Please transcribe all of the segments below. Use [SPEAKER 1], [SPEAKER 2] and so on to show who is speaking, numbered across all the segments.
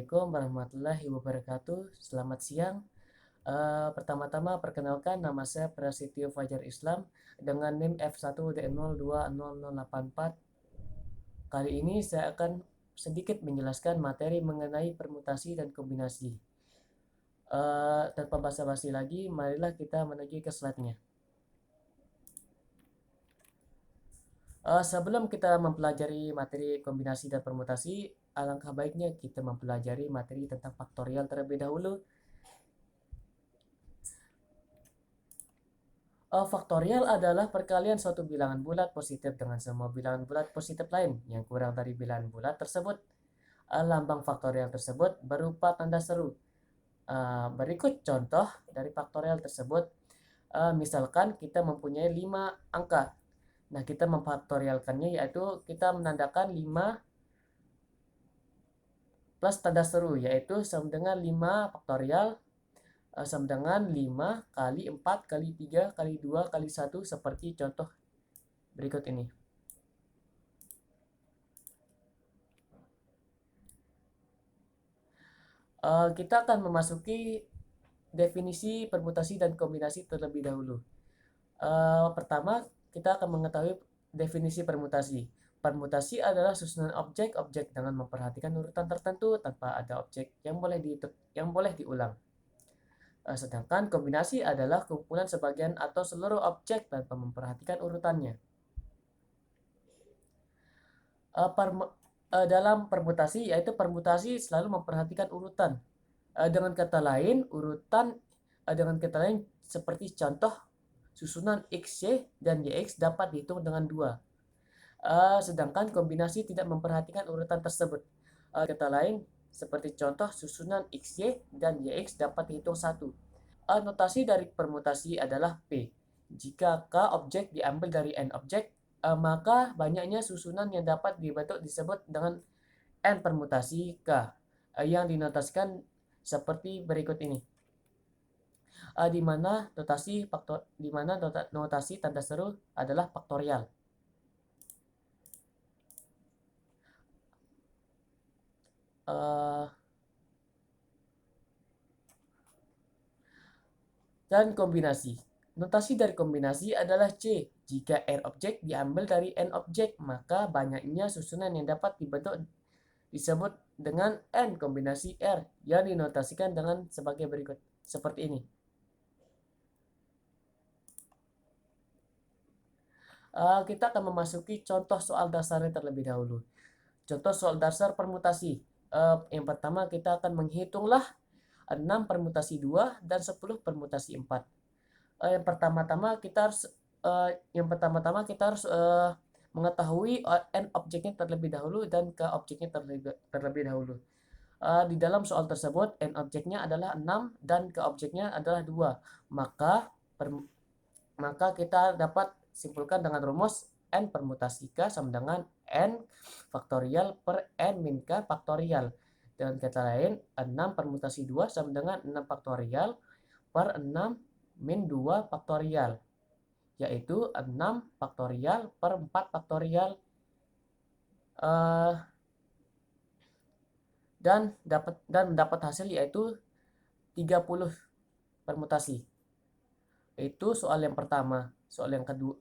[SPEAKER 1] Assalamualaikum warahmatullahi wabarakatuh. Selamat siang. Pertama-tama perkenalkan nama saya Prasetyo Fajar Islam dengan NIM F1DM020084. Kali ini saya akan sedikit menjelaskan materi mengenai permutasi dan kombinasi. Tanpa basa-basi lagi, marilah kita menuju ke slide-nya. Sebelum kita mempelajari materi kombinasi dan permutasi, alangkah baiknya kita mempelajari materi tentang faktorial terlebih dahulu. Faktorial adalah perkalian suatu bilangan bulat positif dengan semua bilangan bulat positif lain yang kurang dari bilangan bulat tersebut. Lambang faktorial tersebut berupa tanda seru. Berikut contoh dari faktorial tersebut. Misalkan kita mempunyai 5 angka. Nah, kita memfaktorialkannya yaitu kita menandakan 5 plus tanda seru, yaitu sama dengan 5 faktorial sama dengan 5 kali 4 kali 3 kali 2 kali 1 seperti contoh berikut ini. Kita akan memasuki definisi permutasi dan kombinasi terlebih dahulu. Pertama, kita akan mengetahui definisi permutasi. Permutasi adalah susunan objek-objek dengan memperhatikan urutan tertentu tanpa ada objek yang boleh diulang. Sedangkan kombinasi adalah kumpulan sebagian atau seluruh objek tanpa memperhatikan urutannya. Dalam permutasi, yaitu permutasi selalu memperhatikan urutan. Dengan kata lain, dengan kata lain seperti contoh susunan XY dan YX dapat dihitung dengan 2. Sedangkan kombinasi tidak memperhatikan urutan tersebut. Kata lain, seperti contoh susunan XY dan YX dapat dihitung 1. Notasi dari permutasi adalah P. Jika K objek diambil dari N objek, maka banyaknya susunan yang dapat dibentuk disebut dengan N permutasi K, yang dinotasikan seperti berikut ini. Di mana notasi tanda seru adalah faktorial. Dan kombinasi. Notasi dari kombinasi adalah C. Jika R objek diambil dari N objek, maka banyaknya susunan yang dapat dibentuk disebut dengan N kombinasi R, yang dinotasikan dengan sebagai berikut. Seperti ini. Kita akan memasuki contoh soal dasarnya terlebih dahulu. Contoh soal dasar permutasi. Yang pertama kita akan menghitunglah 6 permutasi 2 dan 10 permutasi 4. Yang pertama-tama kita harus mengetahui N objeknya terlebih dahulu dan K objeknya terlebih dahulu. Di dalam soal tersebut N objeknya adalah 6 dan K objeknya adalah 2. Maka kita dapat simpulkan dengan rumus N permutasi K sama dengan N faktorial per N min K faktorial. Dengan kata lain, 6 permutasi 2 sama dengan 6 faktorial per 6 min 2 faktorial, yaitu 6 faktorial per 4 faktorial, dan mendapat hasil yaitu 30 permutasi. Itu soal yang pertama. Soal yang kedua,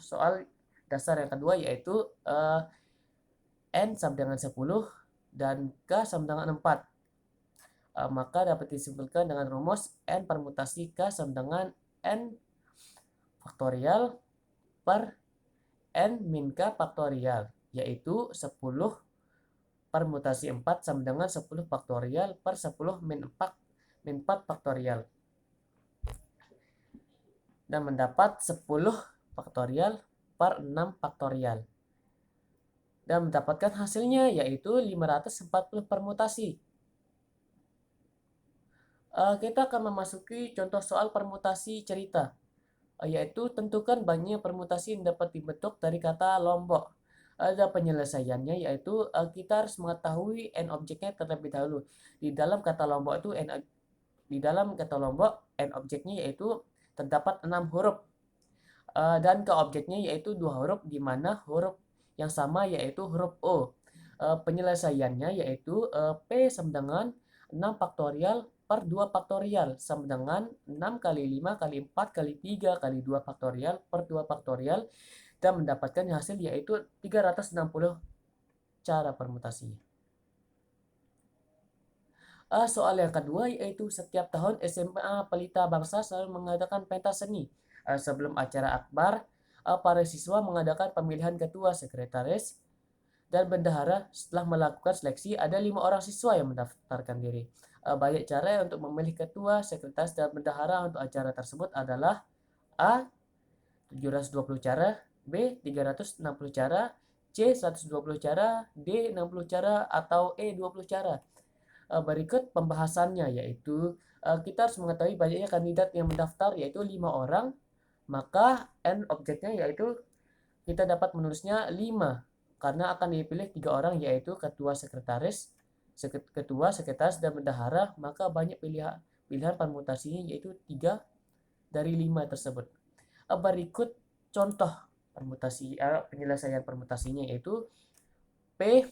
[SPEAKER 1] soal dasar yang kedua yaitu N sama dengan 10 dan K sama dengan 4. Maka dapat disimpulkan dengan rumus N permutasi K sama dengan N faktorial per N min K faktorial, yaitu 10 permutasi 4 sama dengan 10 faktorial per 10 min 4 faktorial. Dan mendapat 10 faktorial per 6 faktorial. Dan mendapatkan hasilnya yaitu 540 permutasi. Kita akan memasuki contoh soal permutasi cerita, yaitu tentukan banyak permutasi yang dapat dibentuk dari kata lombok. Ada penyelesaiannya yaitu kita harus mengetahui N objeknya terlebih dahulu. Di dalam kata lombok N objeknya yaitu terdapat 6 huruf, dan K objeknya yaitu 2 huruf, di mana huruf yang sama yaitu huruf O. Penyelesaiannya yaitu P sama dengan 6 faktorial per 2 faktorial sama dengan 6 kali 5 kali 4 kali 3 kali 2 faktorial per 2 faktorial dan mendapatkan hasil yaitu 360 cara permutasi. Soal yang kedua yaitu setiap tahun SMA Pelita Bangsa selalu mengadakan pentas seni. Sebelum acara akbar, para siswa mengadakan pemilihan ketua, sekretaris, dan bendahara. Setelah melakukan seleksi, ada 5 orang siswa yang mendaftarkan diri. Banyak cara untuk memilih ketua, sekretaris, dan bendahara untuk acara tersebut adalah A. 720 cara, B. 360 cara, C. 120 cara, D. 60 cara, atau E. 20 cara. Berikut pembahasannya yaitu kita harus mengetahui banyaknya kandidat yang mendaftar yaitu 5 orang, maka N objeknya yaitu kita dapat menulisnya 5 karena akan dipilih 3 orang yaitu ketua, sekretaris, dan bendahara, maka banyak pilihan permutasinya yaitu 3 dari 5 tersebut. Berikut contoh permutasi penyelesaian permutasinya yaitu P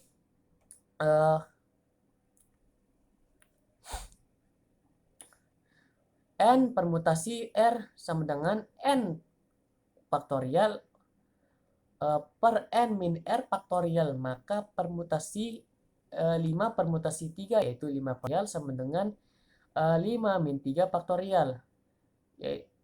[SPEAKER 1] N permutasi R sama dengan N faktorial per N min R faktorial, maka permutasi 5 permutasi 3 yaitu 5 faktorial sama dengan 5 min 3 faktorial.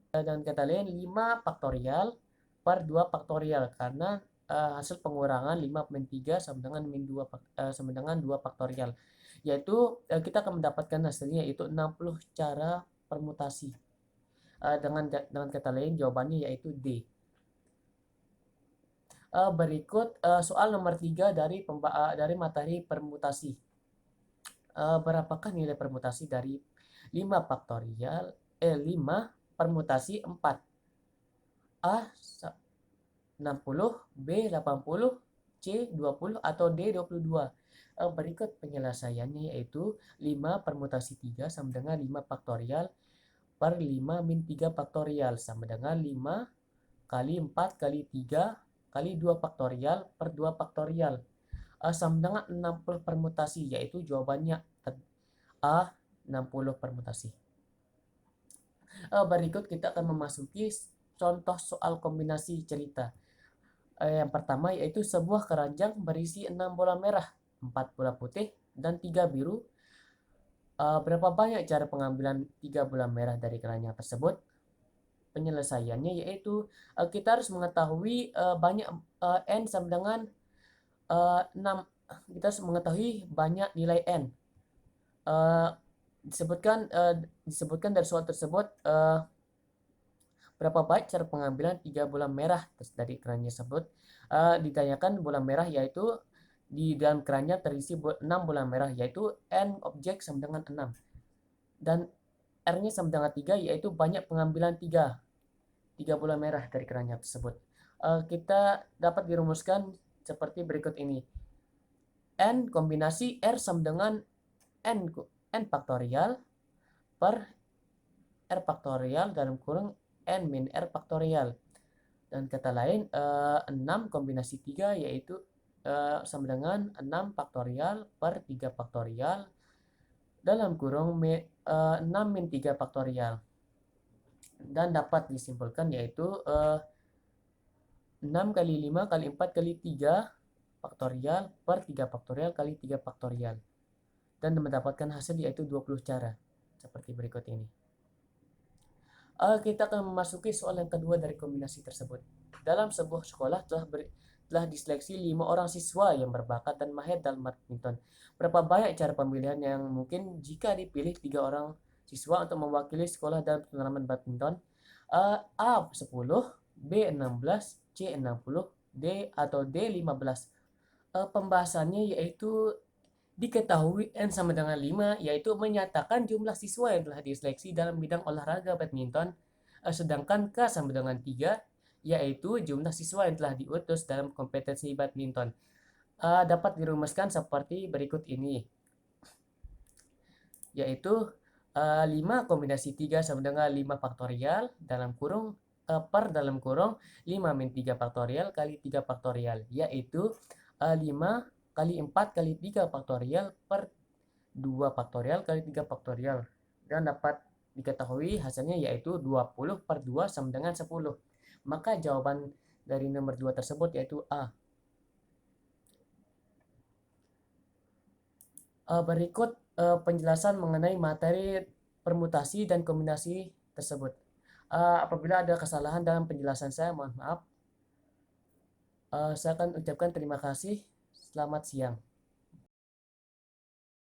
[SPEAKER 1] Dan kata lain 5 faktorial per 2 faktorial karena hasil pengurangan 5 min 3 sama dengan min 2 sama dengan 2 faktorial. Yaitu kita akan mendapatkan hasilnya yaitu 60 cara permutasi. Dengan kata lain jawabannya yaitu D. Berikut soal nomor 3 dari materi permutasi. Berapakah nilai permutasi dari 5 faktorial 5 permutasi 4? A 60, B 80, C 20, atau D 22. Berikut penyelesaiannya yaitu 5 permutasi 3 sama dengan 5 faktorial per 5 min 3 faktorial sama dengan 5 kali 4 kali 3 kali 2 faktorial per 2 faktorial sama dengan 60 permutasi, yaitu jawabannya A 60 permutasi. Berikut kita akan memasuki contoh soal kombinasi cerita. Yang pertama yaitu sebuah keranjang berisi 6 bola merah, 4 bola putih, dan 3 biru. Berapa banyak cara pengambilan 3 bola merah dari keranjang tersebut? Penyelesaiannya yaitu kita harus mengetahui banyak N sama dengan 6. Kita harus mengetahui banyak nilai N. Disebutkan dari soal tersebut berapa banyak cara pengambilan 3 bola merah dari keranjang tersebut. Ditanyakan bola merah yaitu di dalam keranjang terisi 6 bola merah yaitu N objek sama dengan 6 dan R-nya sama dengan 3 yaitu banyak pengambilan 3 bola merah dari keranjang tersebut. Kita dapat dirumuskan seperti berikut ini. N kombinasi R sama dengan N faktorial per R faktorial dalam kurung N min R faktorial. Dan kata lain 6 kombinasi 3 yaitu sama dengan 6 faktorial per 3 faktorial dalam kurung 6 min 3 faktorial. Dan dapat disimpulkan yaitu 6 kali 5 kali 4 kali 3 faktorial per 3 faktorial kali 3 faktorial. Dan mendapatkan hasil yaitu 20 cara. Seperti berikut ini. Kita akan memasuki soal yang kedua dari kombinasi tersebut. Dalam sebuah sekolah telah diseleksi 5 orang siswa yang berbakat dan mahir dalam badminton. Berapa banyak cara pemilihan yang mungkin jika dipilih 3 orang siswa untuk mewakili sekolah dalam turnamen badminton? A 10, B 16, C 60, D atau D 15. Pembahasannya yaitu diketahui N sama dengan 5 yaitu menyatakan jumlah siswa yang telah diseleksi dalam bidang olahraga badminton, sedangkan K sama dengan 3 yaitu jumlah siswa yang telah diutus dalam kompetensi badminton. Dapat dirumuskan seperti berikut ini, yaitu 5 kombinasi 3 sama dengan 5 faktorial dalam kurung per dalam kurung 5 min 3 faktorial kali 3 faktorial, yaitu 5 kali 4 kali 3 faktorial per 2 faktorial kali 3 faktorial. Dan dapat diketahui hasilnya yaitu 20 per 2 sama dengan 10. Maka jawaban dari nomor 2 tersebut yaitu A. Berikut penjelasan mengenai materi permutasi dan kombinasi tersebut. Apabila ada kesalahan dalam penjelasan saya, mohon maaf. Saya akan ucapkan terima kasih. Selamat siang.